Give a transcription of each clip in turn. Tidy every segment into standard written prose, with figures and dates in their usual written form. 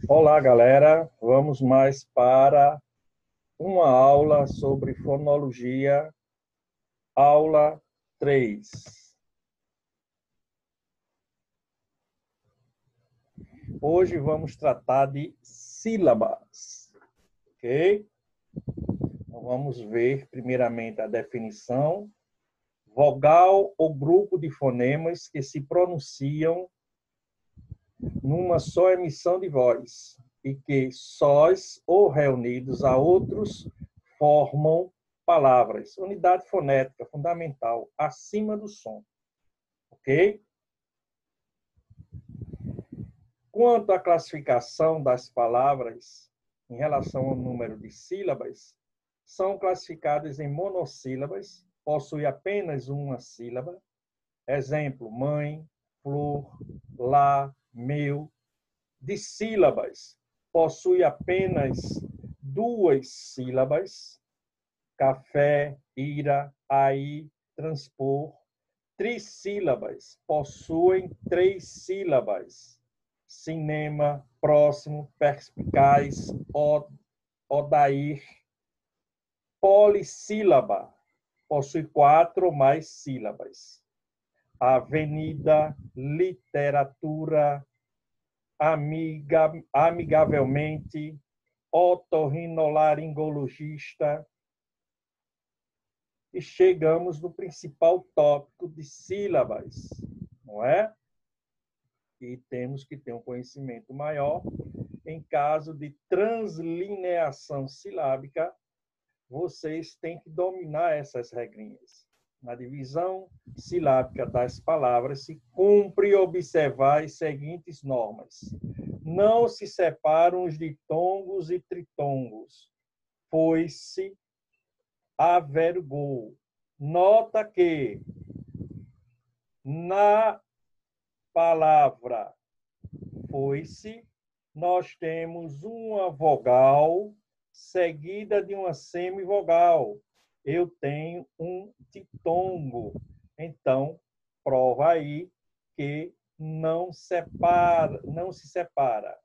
Olá, galera. Vamos mais para uma aula sobre fonologia, aula 3. Hoje vamos tratar de sílabas, ok? Então, vamos ver primeiramente a definição. Vogal ou grupo de fonemas que se pronunciam numa só emissão de voz e que sós ou reunidos a outros formam palavras. Unidade fonética fundamental, acima do som. Ok? Quanto à classificação das palavras em relação ao número de sílabas, são classificadas em monossílabas, possui apenas uma sílaba. Exemplo, mãe, flor, lá, meu. Dissílabas, possui apenas duas sílabas. Café, ira, aí, transpor. Trissílabas, possuem três sílabas. Cinema, próximo, perspicaz, odair. Polissílaba, possui quatro ou mais sílabas. Avenida, literatura, amigavelmente, otorrinolaringologista. E chegamos no principal tópico de sílabas, não é? E temos que ter um conhecimento maior. Em caso de translineação silábica, vocês têm que dominar essas regrinhas. Na divisão silábica das palavras, se cumpre observar as seguintes normas. Não se separam os ditongos e tritongos. Foi-se, avergou. Nota que na palavra foi-se, nós temos uma vogal seguida de uma semivogal. Eu tenho um ditongo. Então, prova aí que não se separa.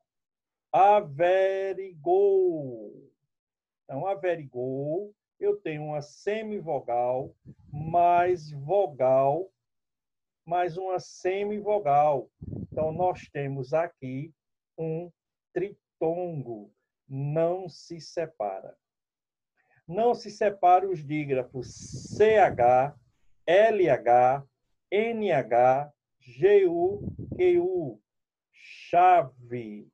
Averigou. Então, averigou, eu tenho uma semivogal mais vogal mais uma semivogal. Então, nós temos aqui um tritongo. Não se separa. Não se separa os dígrafos CH, LH, NH, GU, QU. Chave.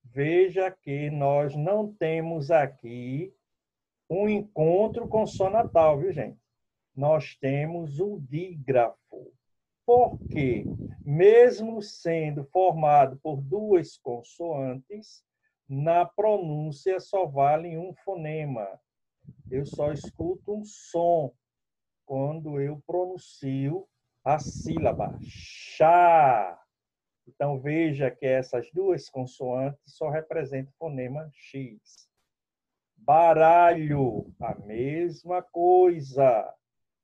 Veja que nós não temos aqui um encontro consonatal, viu, gente? Nós temos o dígrafo. Porque, mesmo sendo formado por duas consoantes, na pronúncia só vale um fonema. Eu só escuto um som quando eu pronuncio a sílaba chá. Então, veja que essas duas consoantes só representam o fonema X. Baralho, a mesma coisa.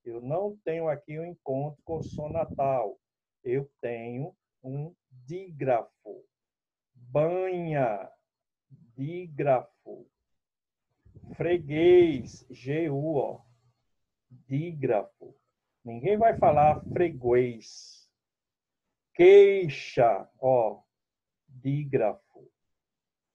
Eu não tenho aqui um encontro consonantal. Eu tenho um dígrafo. Banha, dígrafo. Freguês, GU, ó, dígrafo. Ninguém vai falar freguês. Queixa, ó, dígrafo.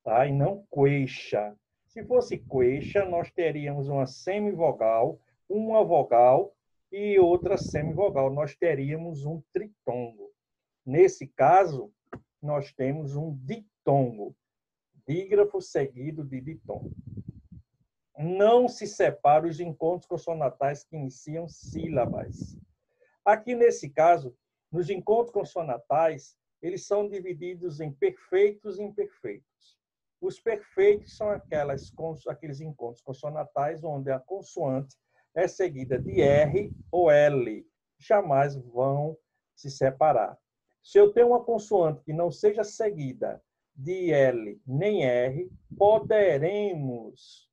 Tá? E não queixa. Se fosse queixa, nós teríamos uma semivogal, uma vogal e outra semivogal. Nós teríamos um tritongo. Nesse caso, nós temos um ditongo. Dígrafo seguido de ditongo. Não se separa os encontros consonatais que iniciam sílabas. Aqui, nesse caso, nos encontros consonatais, eles são divididos em perfeitos e imperfeitos. Os perfeitos são aqueles encontros consonatais onde a consoante é seguida de R ou L. Jamais vão se separar. Se eu tenho uma consoante que não seja seguida de L nem R, poderemos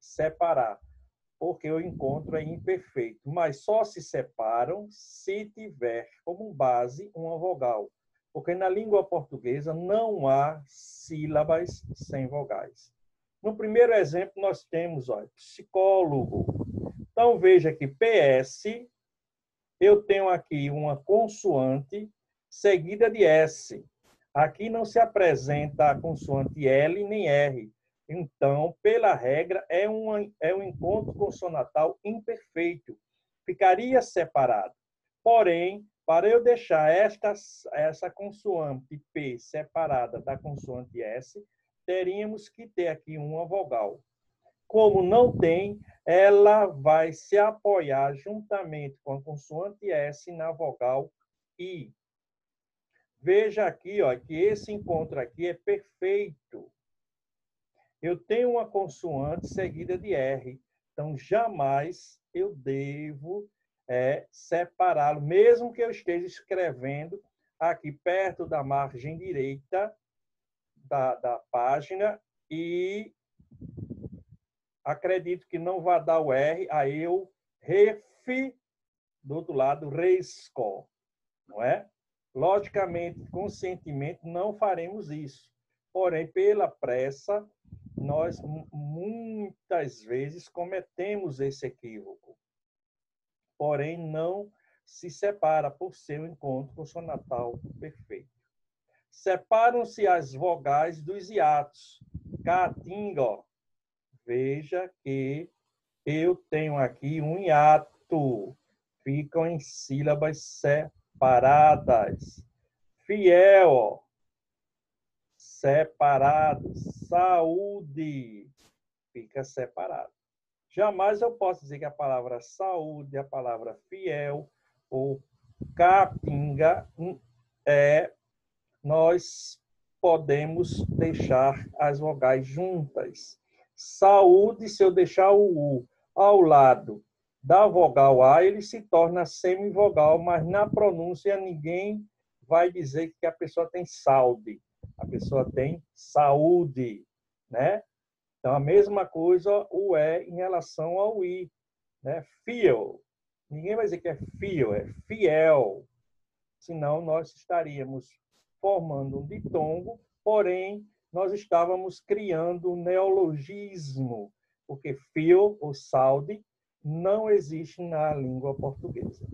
separar, porque o encontro é imperfeito, mas só se separam se tiver como base uma vogal. Porque na língua portuguesa não há sílabas sem vogais. No primeiro exemplo, nós temos, olha, psicólogo. Então, veja que PS, eu tenho aqui uma consoante seguida de S. Aqui não se apresenta a consoante L nem R. Então, pela regra, é um encontro consonantal imperfeito. Ficaria separado. Porém, para eu deixar essa consoante P separada da consoante S, teríamos que ter aqui uma vogal. Como não tem, ela vai se apoiar juntamente com a consoante S na vogal I. Veja aqui, ó, que esse encontro aqui é perfeito. Eu tenho uma consoante seguida de R, então jamais eu devo separá-lo, mesmo que eu esteja escrevendo aqui perto da margem direita da página e acredito que não vai dar o R, aí eu do outro lado, reescol, não é? Logicamente, conscientemente, não faremos isso. Porém, pela pressa, nós muitas vezes cometemos esse equívoco. Porém, não se separa por ser um encontro consonantal perfeito. Separam-se as vogais dos hiatos. Caatinga, veja que eu tenho aqui um hiato. Ficam em sílabas separadas. Fiel, separado. Saúde, fica separado. Jamais eu posso dizer que a palavra saúde, a palavra fiel ou caatinga nós podemos deixar as vogais juntas. Saúde, se eu deixar o U ao lado da vogal A, ele se torna semivogal, mas na pronúncia ninguém vai dizer que a pessoa tem saúde. A pessoa tem saúde, né? Então, a mesma coisa o E em relação ao I, né? Fiel. Ninguém vai dizer que é fiel, é fiel. Senão, nós estaríamos formando um ditongo, porém, nós estávamos criando um neologismo, porque fio ou saúde não existe na língua portuguesa.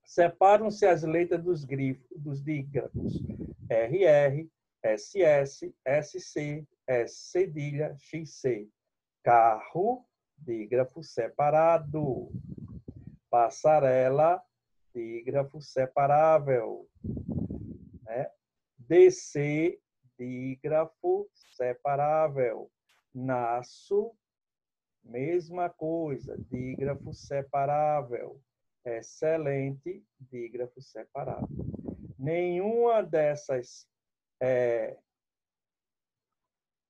Separam-se as letras dos dígrafos RR, SS, SC, S cedilha, XC. Carro, dígrafo separado. Passarela, dígrafo separável. Né? DC, dígrafo separável. Naço, mesma coisa, dígrafo separável. Excelente, dígrafo separável. Nenhuma dessas,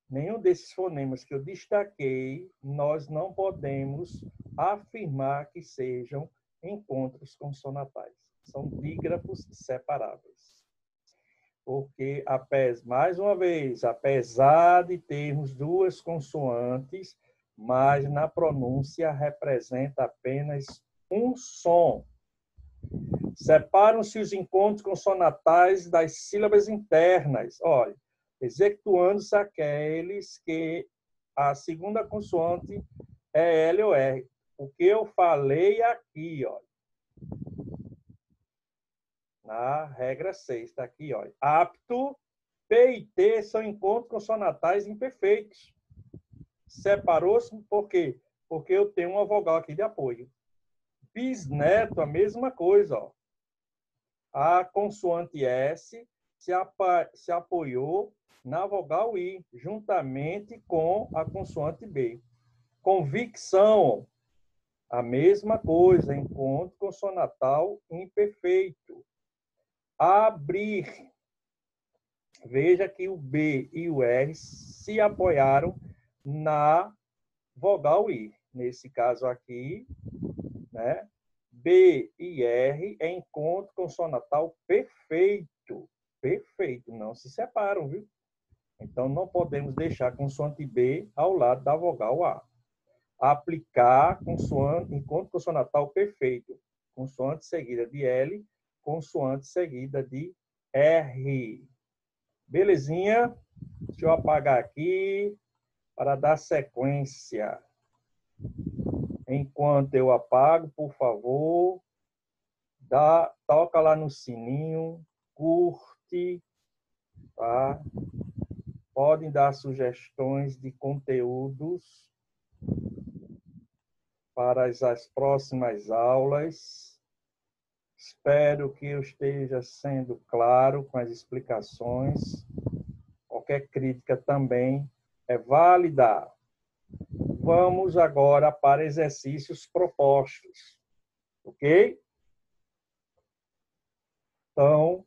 nenhum desses fonemas que eu destaquei, nós não podemos afirmar que sejam encontros consonantais. São dígrafos separáveis. Porque, mais uma vez, apesar de termos duas consoantes, mas na pronúncia representa apenas um som. Separam-se os encontros consonantais das sílabas internas. Olha, execuando-se aqueles que a segunda consoante é L ou R. O que eu falei aqui, olha. Na regra 6, está aqui, olha. Apto, P e T são encontros consonantais imperfeitos. Separou-se por quê? Porque eu tenho uma vogal aqui de apoio. Bisneto, a mesma coisa, ó. A consoante S se apoiou na vogal I, juntamente com a consoante B. Convicção, a mesma coisa, encontro consonantal imperfeito. Abrir. Veja que o B e o R se apoiaram na vogal I. Nesse caso aqui, né? B e R é encontro consonantal perfeito. Perfeito. Não se separam, viu? Então, não podemos deixar a consoante B ao lado da vogal A. Aplicar encontro consonantal perfeito. Consoante seguida de L, consoante seguida de R. Belezinha? Deixa eu apagar aqui para dar sequência. Enquanto eu apago, por favor, toca lá no sininho, curte, tá? Podem dar sugestões de conteúdos para as próximas aulas. Espero que eu esteja sendo claro com as explicações. Qualquer crítica também é válida. Vamos agora para exercícios propostos. Ok? Então,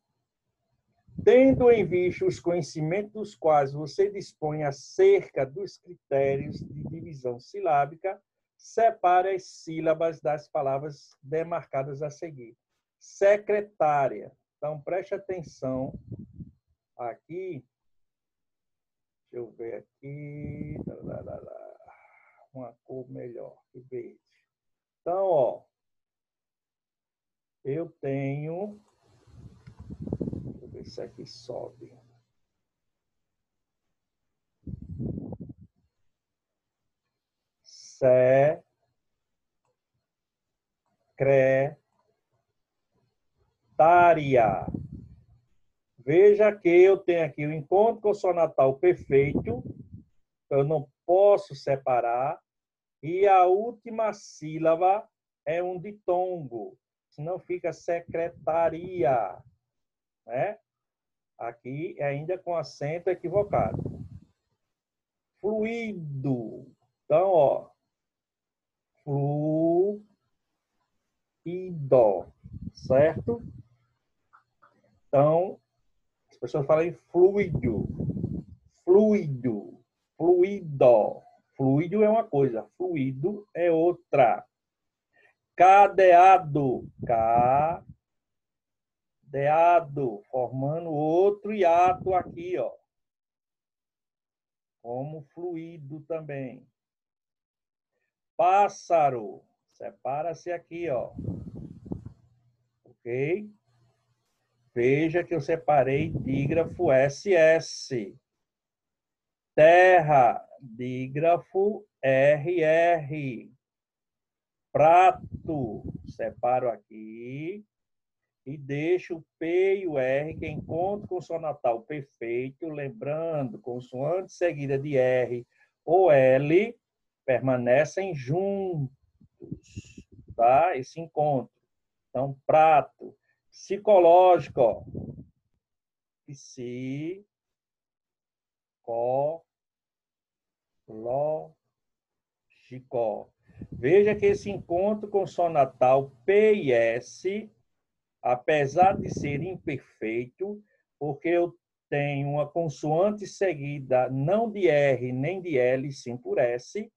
tendo em vista os conhecimentos dos quais você dispõe acerca dos critérios de divisão silábica, separe as sílabas das palavras demarcadas a seguir. Secretária. Então, preste atenção aqui. Deixa eu ver aqui. Uma cor melhor, que verde. Então, ó, eu tenho... Deixa eu ver se aqui sobe. Secretária. Veja que eu tenho aqui o encontro consonantal perfeito, eu não posso separar, e a última sílaba é um ditongo, senão fica secretaria, né? Aqui ainda com acento equivocado. Fluido. Então, ó, fluido, certo? Então, as pessoas falam em fluido, fluido, fluido. Fluido é uma coisa, fluido é outra. Cadeado, cadeado, formando outro hiato aqui, ó. Como fluido também. Pássaro, separa-se aqui, ó. Ok? Veja que eu separei dígrafo SS. Terra, dígrafo RR. Prato, separo aqui e deixo o P e o R, que é encontro consonantal perfeito, lembrando, consoante seguida de R ou L, permanecem juntos, tá? Esse encontro. Então, prato. Psicológico, ó. Psicológico. Veja que esse encontro consonantal P e S, apesar de ser imperfeito, porque eu tenho uma consoante seguida não de R nem de L, sim por S,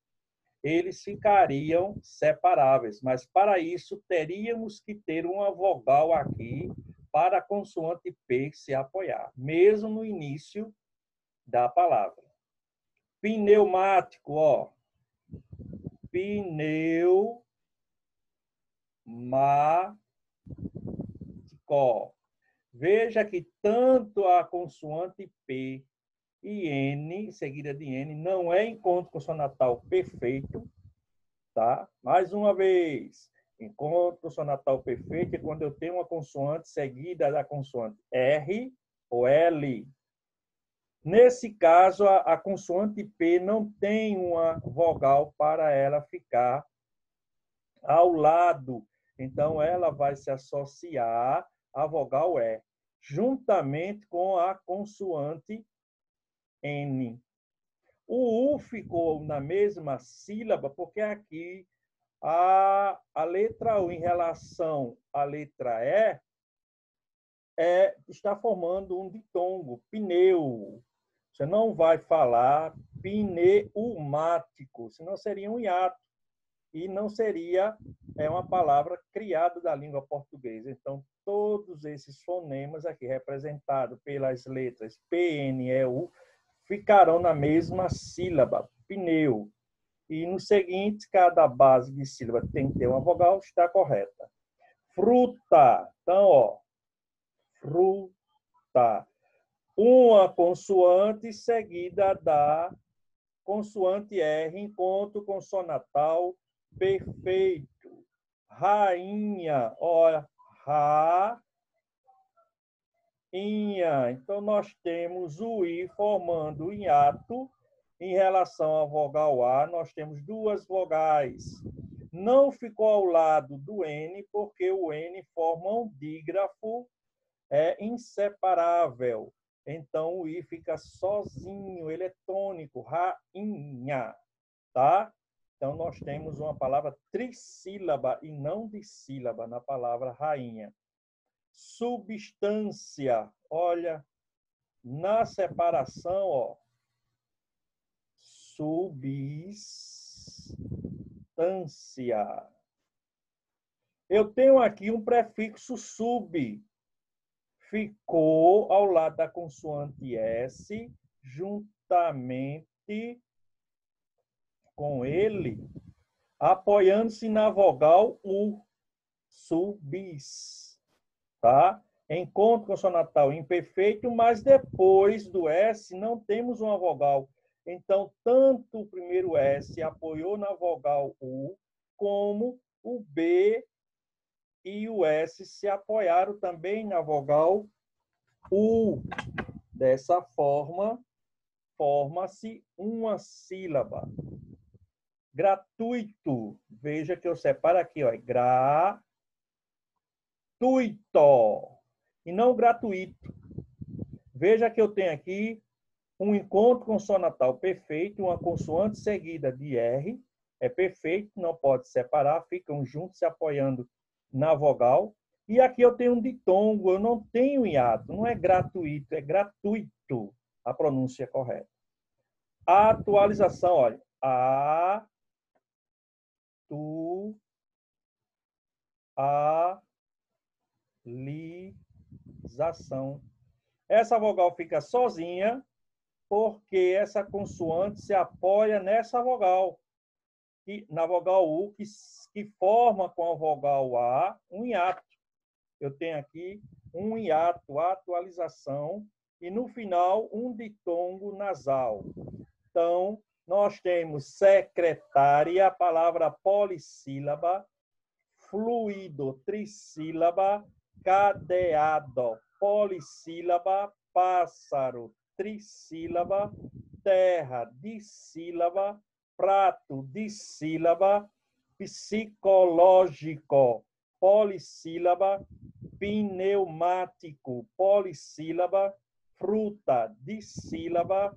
eles ficariam separáveis. Mas, para isso, teríamos que ter uma vogal aqui para a consoante P se apoiar, mesmo no início da palavra. Pneumático, ó. Pneumático. Veja que tanto a consoante P e N, seguida de N, não é encontro consonantal perfeito, tá? Mais uma vez, encontro consonantal perfeito é quando eu tenho uma consoante seguida da consoante R ou L. Nesse caso, a consoante P não tem uma vogal para ela ficar ao lado. Então, ela vai se associar à vogal E, juntamente com a consoante N. O U ficou na mesma sílaba, porque aqui a letra U em relação à letra E está formando um ditongo, pneu. Você não vai falar pneumático, senão seria um hiato. E não seria uma palavra criada da língua portuguesa. Então, todos esses fonemas aqui, representados pelas letras P, N, E, U, ficarão na mesma sílaba, pneu. E no seguinte, cada base de sílaba tem que ter uma vogal, está correta. Fruta. Então, ó, fruta. Tá. Uma consoante seguida da consoante R, encontro consonantal perfeito. Rainha, olha, rainha. Então, nós temos o I formando o hiato. Em relação à vogal A, nós temos duas vogais. Não ficou ao lado do N, porque o N forma um dígrafo inseparável. Então, o I fica sozinho, ele é tônico, rainha, tá? Então, nós temos uma palavra trissílaba e não dissílaba na palavra rainha. Substância, olha, na separação, ó, substância. Eu tenho aqui um prefixo sub, ficou ao lado da consoante S, juntamente com ele, apoiando-se na vogal U, subis, tá? Encontro consonantal imperfeito, mas depois do S não temos uma vogal. Então, tanto o primeiro S apoiou na vogal U, como o B e o S se apoiaram também na vogal U. Dessa forma, forma-se uma sílaba. Gratuito. Veja que eu separo aqui, ó, gratuito. E não gratuito. Veja que eu tenho aqui um encontro consonantal perfeito, uma consoante seguida de R. É perfeito, não pode separar, ficam juntos se apoiando na vogal. E aqui eu tenho um ditongo, eu não tenho hiato, não é gratuito, é gratuito a pronúncia correta. A atualização, olha, atualização. Essa vogal fica sozinha, porque essa consoante se apoia nessa vogal, na vogal U, que forma com a vogal A um hiato. Eu tenho aqui um hiato, atualização, e no final um ditongo nasal. Então, nós temos secretária, a palavra polissílaba, fluido, trissílaba, cadeado, polissílaba, pássaro, trissílaba, terra, dissílaba, prato, dissílaba, psicológico, polissílaba, pneumático, polissílaba, fruta, dissílaba,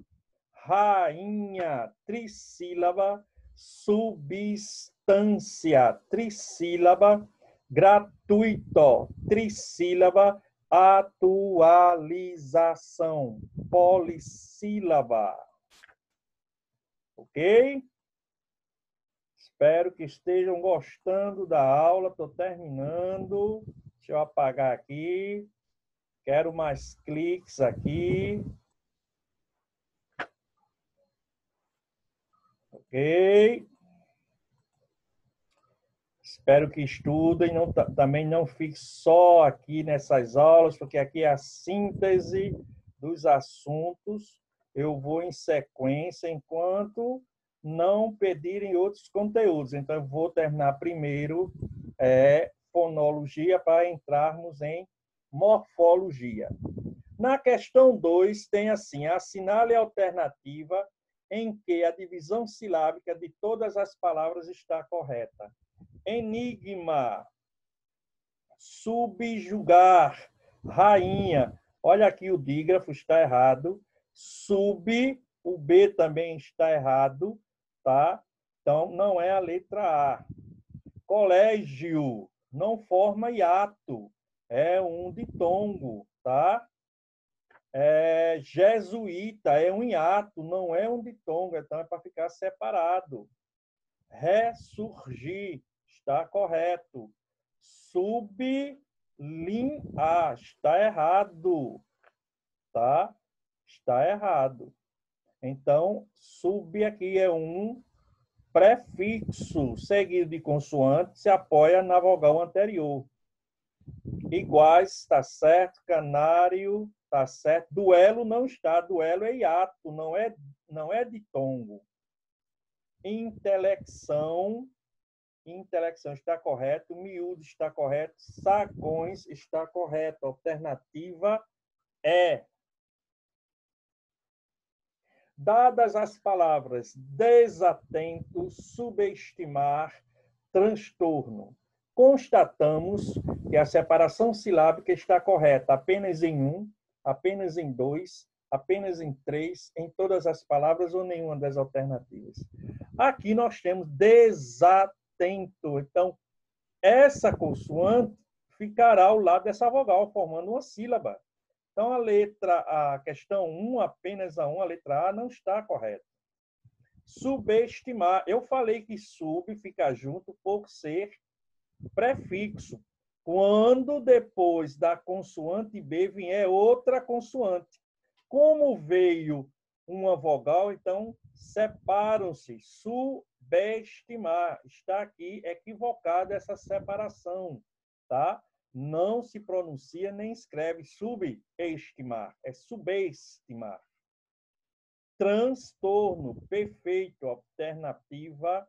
rainha, trissílaba, substância, trissílaba, gratuito, trissílaba, atualização, polissílaba. Ok? Espero que estejam gostando da aula. Estou terminando. Deixa eu apagar aqui. Quero mais cliques aqui. Ok? Espero que estudem. Também não fique só aqui nessas aulas, porque aqui é a síntese dos assuntos. Eu vou em sequência enquanto não pedirem outros conteúdos. Então, eu vou terminar primeiro fonologia para entrarmos em morfologia. Na questão 2, tem assim, assinale a alternativa em que a divisão silábica de todas as palavras está correta. Enigma, subjugar, rainha. Olha aqui, o dígrafo está errado. Sub, o B também está errado, tá? Então, não é a letra A. Colégio, não forma hiato, é um ditongo, tá? Jesuíta, é um hiato, não é um ditongo, então é para ficar separado. Ressurgir, está correto. Sublinhar, está errado, tá? Está errado. Então, sub aqui é um prefixo seguido de consoante, se apoia na vogal anterior. Iguais, está certo. Canário, está certo. Duelo não está. Duelo é hiato, não é ditongo. Intelecção, intelecção está correto. Miúdo está correto. Sacões está correto. Alternativa é. Dadas as palavras desatento, subestimar, transtorno, constatamos que a separação silábica está correta apenas em um, apenas em dois, apenas em três, em todas as palavras ou nenhuma das alternativas. Aqui nós temos desatento. Então, essa consoante ficará ao lado dessa vogal, formando uma sílaba. Então, a questão 1, apenas a 1, a letra A, não está correta. Subestimar. Eu falei que sub fica junto por ser prefixo. Quando depois da consoante B vier outra consoante. Como veio uma vogal, então separam-se. Subestimar. Está aqui equivocada essa separação, tá? Não se pronuncia nem escreve subestimar, é subestimar. Transtorno, perfeito, alternativa,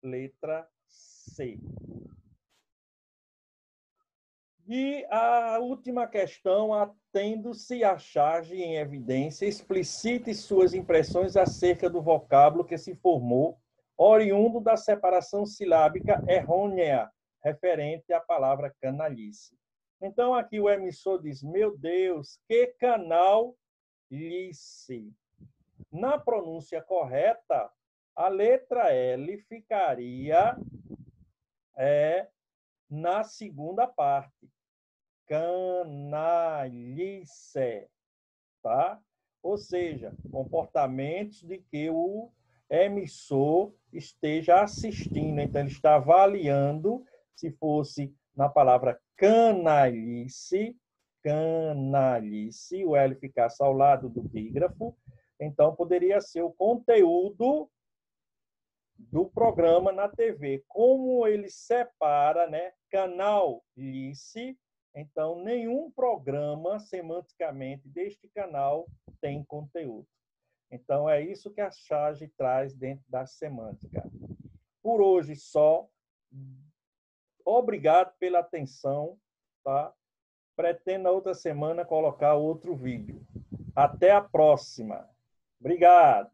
letra C. E a última questão, atendo-se à charge em evidência, explicite suas impressões acerca do vocábulo que se formou, oriundo da separação silábica errônea, referente à palavra canalice. Então, aqui o emissor diz, meu Deus, que canal lice. Na pronúncia correta, a letra L ficaria na segunda parte. Canalice, tá? Ou seja, comportamentos de que o emissor esteja assistindo. Então, ele está avaliando, se fosse na palavra canalice, canalice, o L ficasse ao lado do dígrafo, então poderia ser o conteúdo do programa na TV. Como ele separa, né, canal lice, então nenhum programa semanticamente deste canal tem conteúdo. Então é isso que a charge traz dentro da semântica. Por hoje só. Obrigado pela atenção, tá? Pretendo na outra semana colocar outro vídeo. Até a próxima. Obrigado.